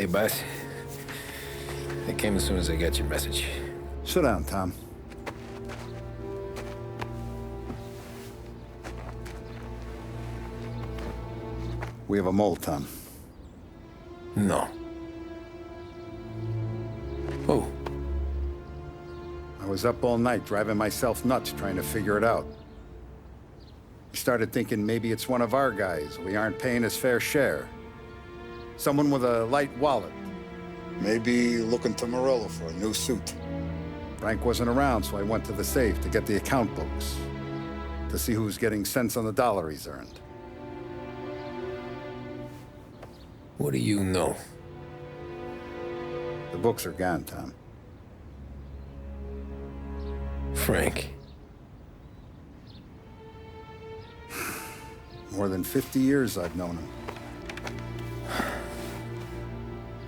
Hey, boss. I came as soon as I got your message. Sit down, Tom. We have a mole, Tom. No. Oh. I was up all night driving myself nuts trying to figure it out. I started thinking maybe it's one of our guys. We aren't paying his fair share. Someone with a light wallet. Maybe looking to Morello for a new suit. Frank wasn't around, so I went to the safe to get the account books. To see who's getting cents on the dollar he's earned. What do you know? The books are gone, Tom. Frank. More than 50 years I've known him.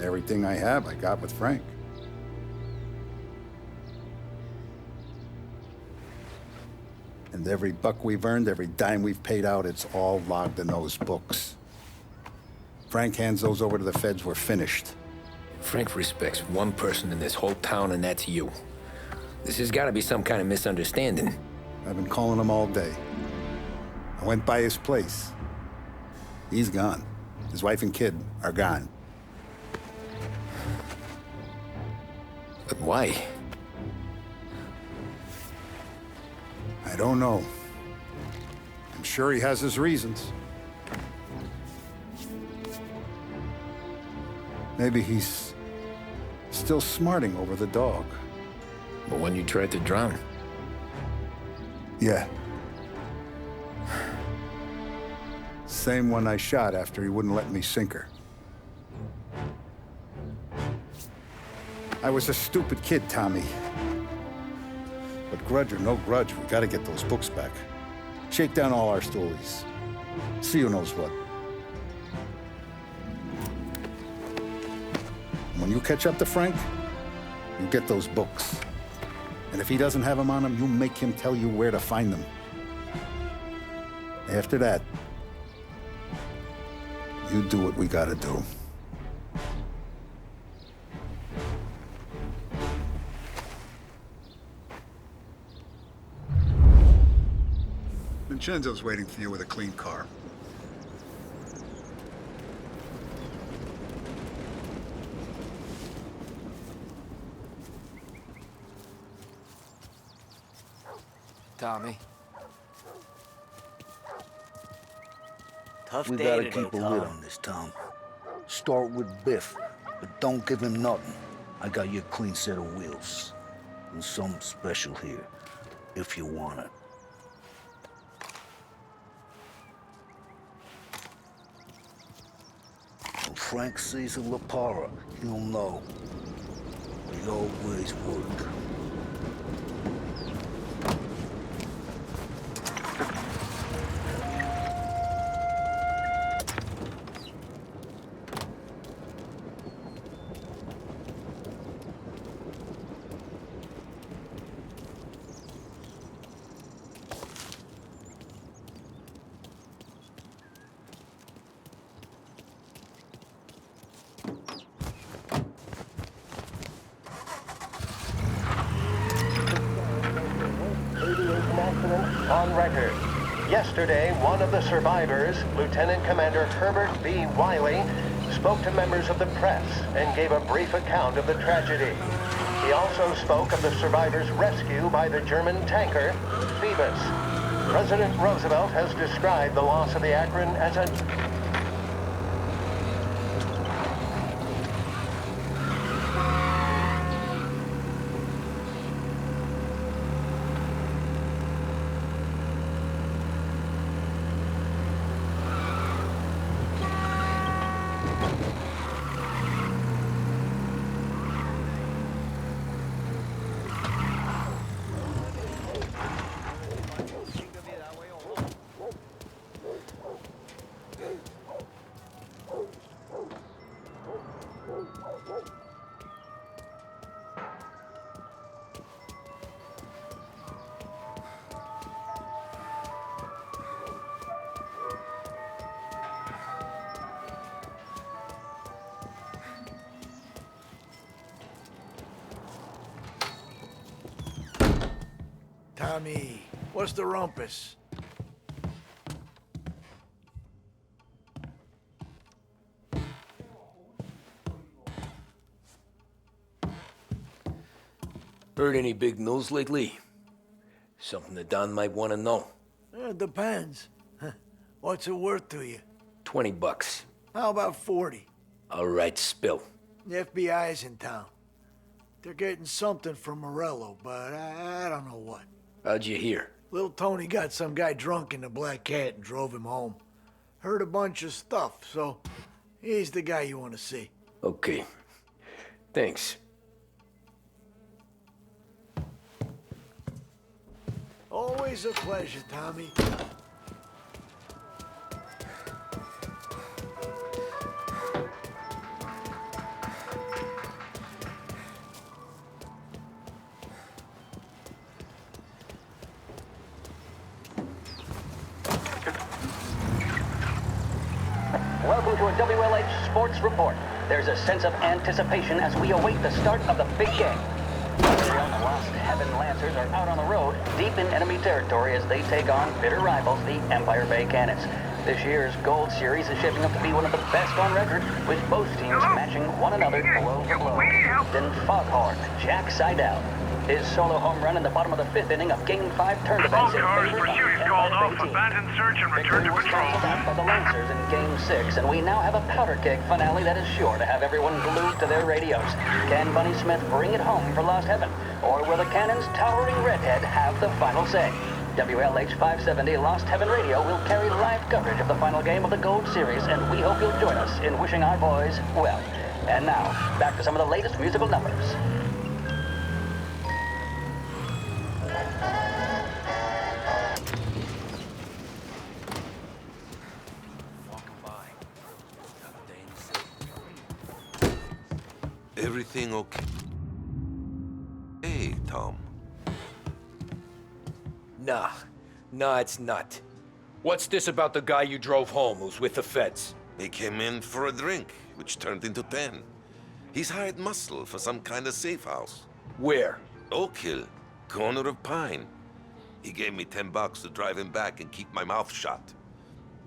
Everything I have, I got with Frank. And every buck we've earned, every dime we've paid out, it's all logged in those books. Frank hands those over to the feds, we're finished. Frank respects one person in this whole town, and that's you. This has got to be some kind of misunderstanding. I've been calling him all day. I went by his place. He's gone. His wife and kid are gone. But why? I don't know. I'm sure he has his reasons. Maybe he's still smarting over the dog. The one you tried to drown? Yeah. Same one I shot after he wouldn't let me sink her. I was a stupid kid, Tommy. But grudge or no grudge, we gotta get those books back. Shake down all our stories. See who knows what. When you catch up to Frank, you get those books. And if he doesn't have them on him, you make him tell you where to find them. After that, you do what we gotta do. Vincenzo's waiting for you with a clean car. Tommy. Tough We day gotta today, keep a Tom. lid on this, Tom. Start with Biff, but don't give him nothing. I got you a clean set of wheels. And something special here, if you want it. When Frank sees a La Parra, he'll know. We always would. On record. Yesterday, one of the survivors, Lieutenant Commander Herbert B. Wiley, spoke to members of the press and gave a brief account of the tragedy. He also spoke of the survivors' rescue by the German tanker, Phoebus. President Roosevelt has described the loss of the Akron as a Tommy, what's the rumpus? Heard any big news lately? Something that Don might want to know. It depends. What's it worth to you? $20. How about 40? All right, spill. The FBI's in town. They're getting something from Morello, but I don't know what. How'd you hear? Little Tony got some guy drunk in the Black Cat and drove him home. Heard a bunch of stuff, so he's the guy you want to see. Okay. Thanks. Always a pleasure, Tommy. Welcome to a WLH Sports Report. There's a sense of anticipation as we await the start of the big game. The Lost Heaven Lancers are out on the road, deep in enemy territory as they take on bitter rivals, the Empire Bay Cannons. This year's Gold Series is shaping up to be one of the best on record, with both teams matching one another blow for blow. Then Foghorn, Jack Seidel. His solo home run in the bottom of the fifth inning of Game 5 turned events in favor of the Empire Bay team. Victory was canceled out by the Lancers in Game 6, and we now have a powder keg finale that is sure to have everyone glued to their radios. Can Bunny Smith bring it home for Lost Heaven, or will the Cannon's towering redhead have the final say? WLH 570 Lost Heaven Radio will carry live coverage of the final game of the Gold Series, and we hope you'll join us in wishing our boys well. And now, back to some of the latest musical numbers. Everything okay? Hey, Tom. Nah, it's not. What's this about the guy you drove home who's with the feds? He came in for a drink, which turned into 10. He's hired muscle for some kind of safe house. Where? Oak Hill, corner of Pine. He gave me $10 to drive him back and keep my mouth shut.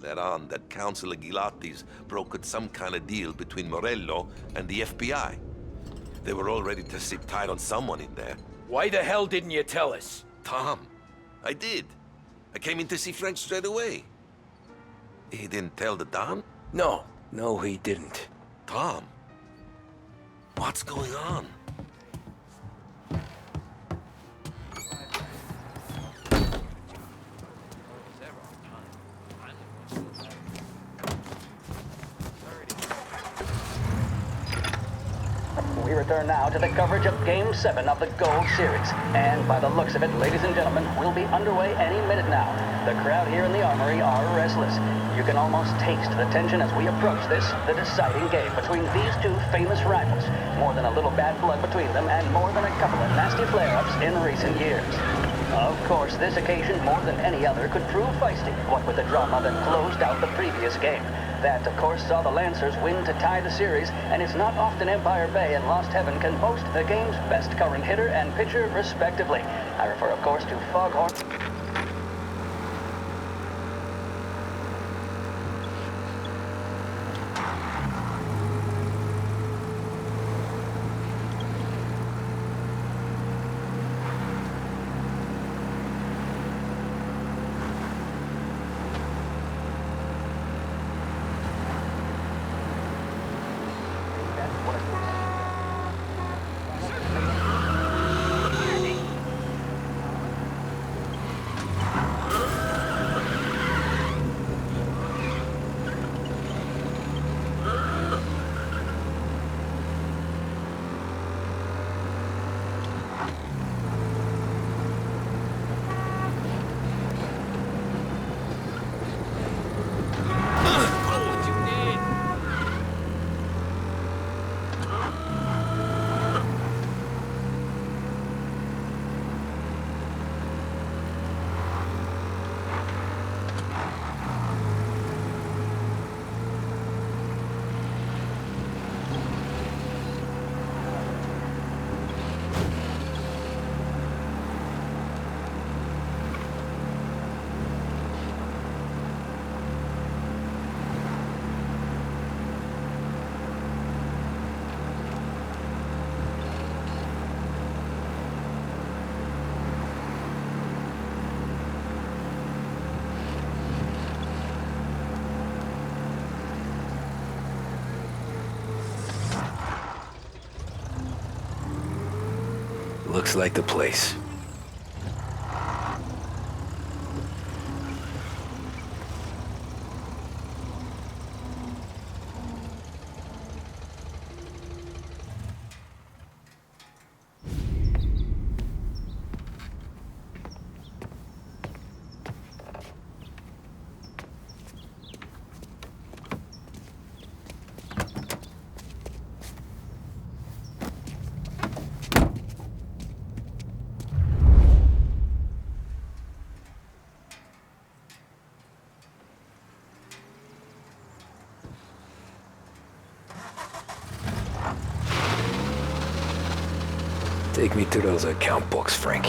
Let on that Councilor Gilatti's brokered some kind of deal between Morello and the FBI. They were all ready to sit tight on someone in there. Why the hell didn't you tell us? Tom, I did. I came in to see Frank straight away. He didn't tell the Don? No, he didn't. Tom, what's going on? We return now to the coverage of Game 7 of the Gold Series. And by the looks of it, ladies and gentlemen, we'll be underway any minute now. The crowd here in the Armory are restless. You can almost taste the tension as we approach this, the deciding game between these two famous rivals. More than a little bad blood between them, and more than a couple of nasty flare-ups in recent years. Of course, this occasion, more than any other, could prove feisty, what with the drama that closed out the previous game. That, of course, saw the Lancers win to tie the series, and it's not often Empire Bay and Lost Heaven can boast the game's best current hitter and pitcher, respectively. I refer, of course, to Foghorn. Looks like the place. Take me to those account books, Frank.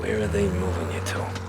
Where are they moving you to?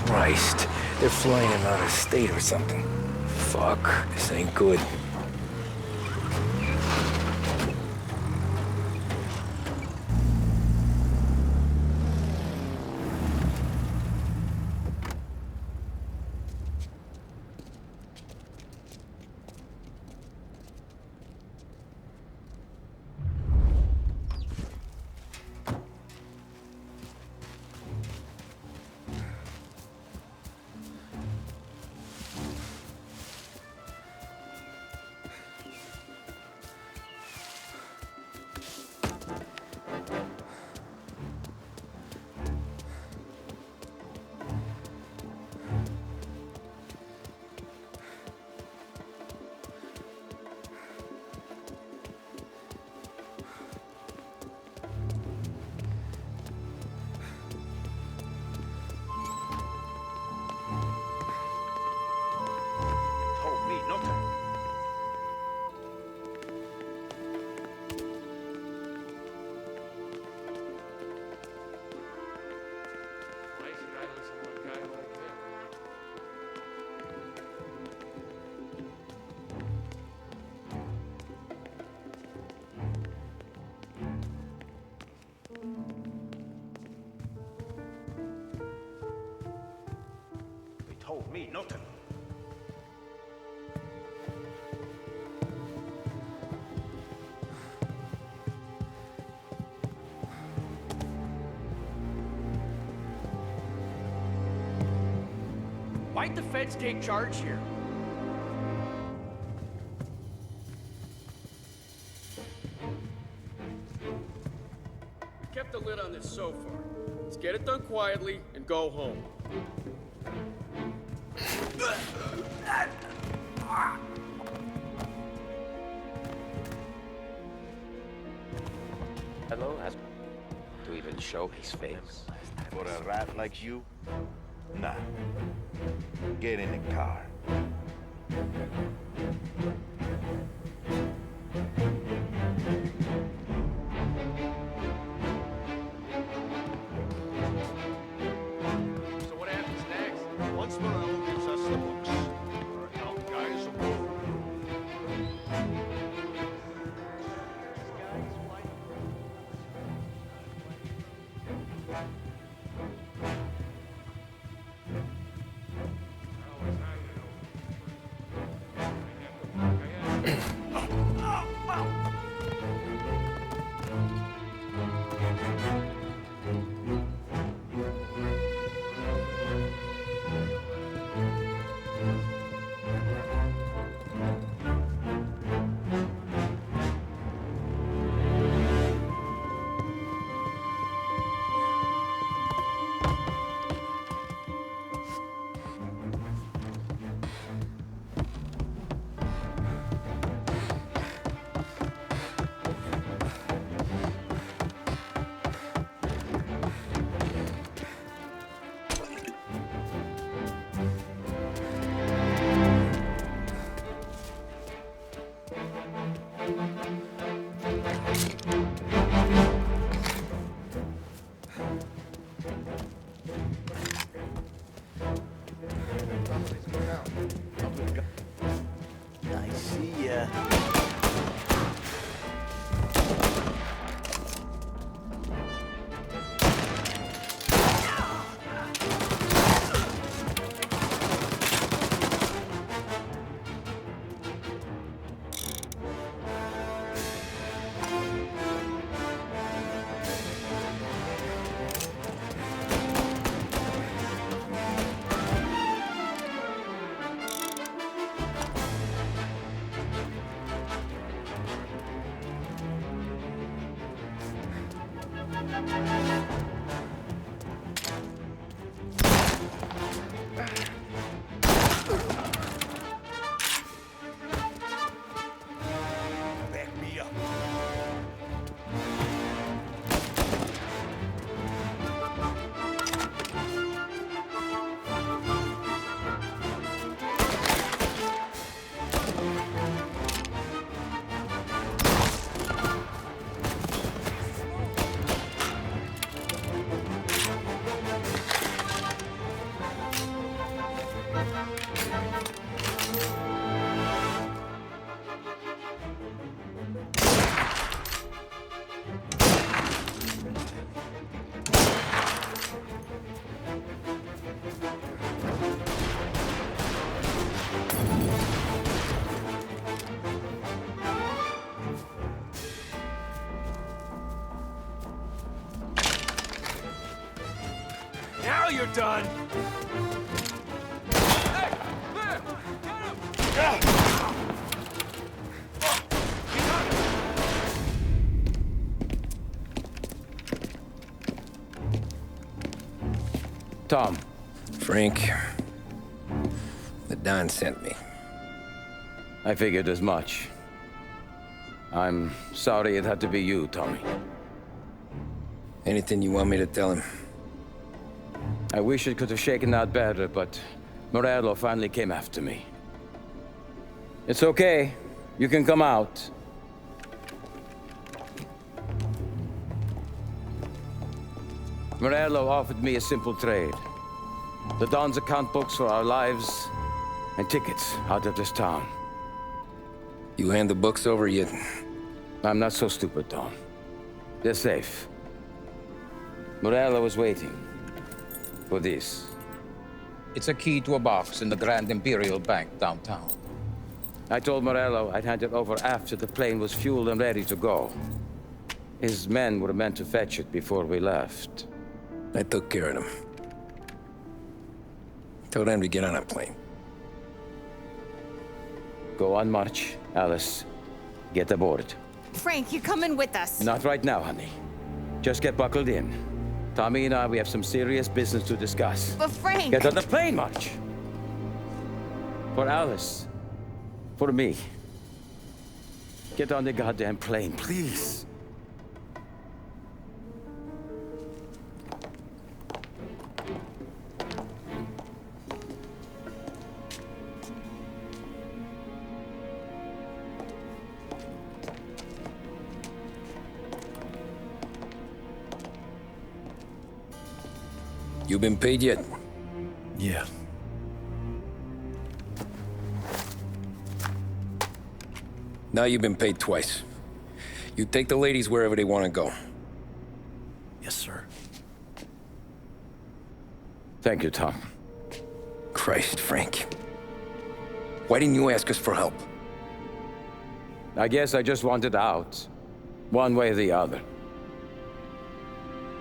Christ, they're flying him out of state or something. Fuck, this ain't good. Told me nothing. Why'd the feds take charge here? We kept the lid on this so far. Let's get it done quietly and go home. Morello has to even show his face. For a rat like you? Nah. Get in the car. So what happens next? Once Morello gives us the books, our out guys will move. I see ya. Back me up. Now you're done! Hey! There! Get him! Tom, Frank, the Don sent me. I figured as much. I'm sorry it had to be you, Tommy. Anything you want me to tell him? I wish it could have shaken out better, but Morello finally came after me. It's okay. You can come out. Morello offered me a simple trade. The Don's account books for our lives and tickets out of this town. You hand the books over yet? I'm not so stupid, Don. They're safe. Morello was waiting for this. It's a key to a box in the Grand Imperial Bank downtown. I told Morello I'd hand it over after the plane was fueled and ready to go. His men were meant to fetch it before we left. I took care of them. Told them to get on a plane. Go on, March. Alice, get aboard. Frank, you're coming with us. Not right now, honey. Just get buckled in. Tommy and I, we have some serious business to discuss. But Frank... Get on the plane, March! For Alice. For me. Get on the goddamn plane, please. You been paid yet? Yeah. Now you've been paid twice. You take the ladies wherever they want to go. Yes, sir. Thank you, Tom. Christ, Frank. Why didn't you ask us for help? I guess I just wanted out. One way or the other.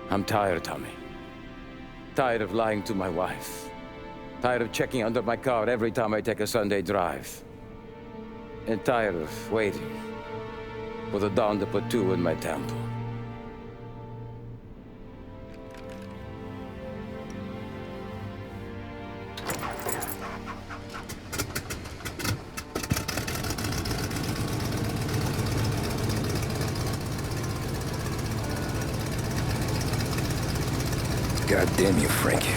I'm tired, Tommy. Tired of lying to my wife. Tired of checking under my car every time I take a Sunday drive. And tired of waiting for the dawn to put two in my temple. God damn you, Frank.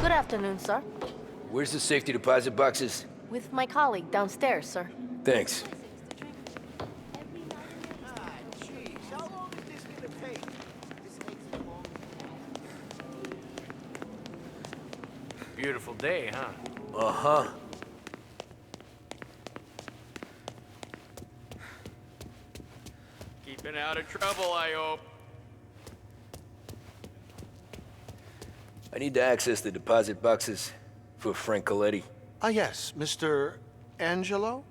Good afternoon, sir. Where's the safety deposit boxes? With my colleague downstairs, sir. Thanks. Beautiful day, huh? Uh-huh. Keeping out of trouble, I hope. I need to access the deposit boxes for Frank Coletti. Ah, yes, Mr. Angelo?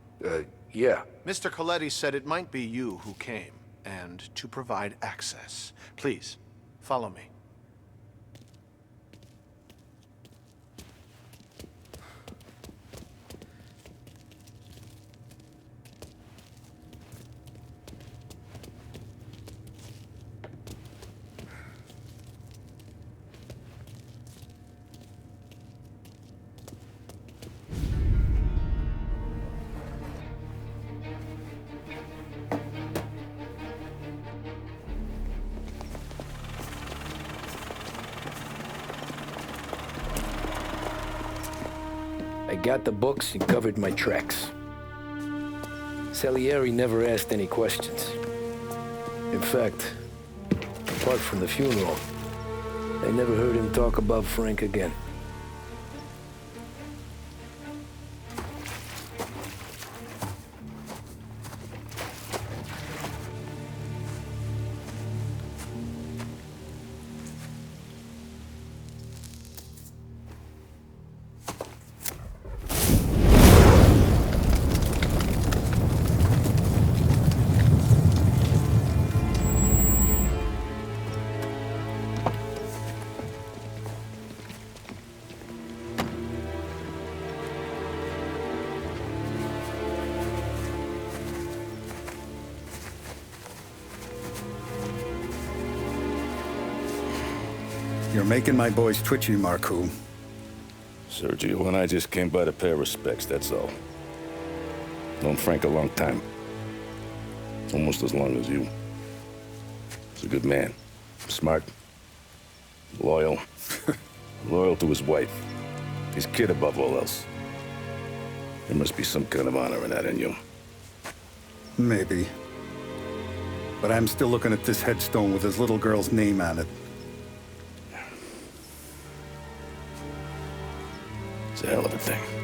Yeah. Mr. Coletti said it might be you who came, and to provide access. Please, follow me. I got the books and covered my tracks. Salieri never asked any questions. In fact, apart from the funeral, I never heard him talk about Frank again. You're making my boys twitchy, Marcoux. Sergio and I just came by to pay respects, that's all. Known Frank a long time. Almost as long as you. He's a good man. Smart. Loyal. Loyal to his wife. His kid above all else. There must be some kind of honor in that in you. Maybe. But I'm still looking at this headstone with his little girl's name on it. It's a hell of a thing.